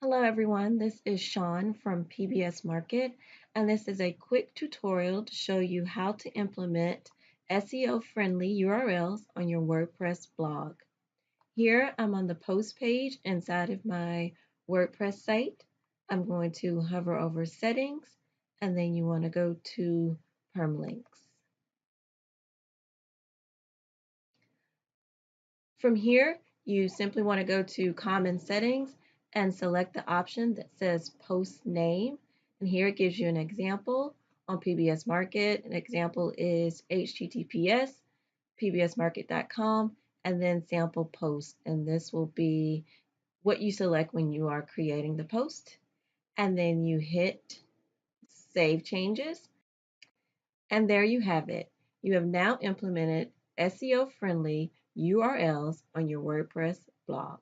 Hello everyone, this is Sean from PBS Market, and this is a quick tutorial to show you how to implement SEO-friendly URLs on your WordPress blog. Here I'm on the post page inside of my WordPress site. I'm going to hover over settings, and then you want to go to permalinks. From here, you simply want to go to Common Settings and select the option that says Post Name. And here it gives you an example on PBS Market. An example is https pbsmarket.com and then sample post. And this will be what you select when you are creating the post. And then you hit Save Changes. And there you have it. You have now implemented SEO-friendly URLs on your WordPress blog.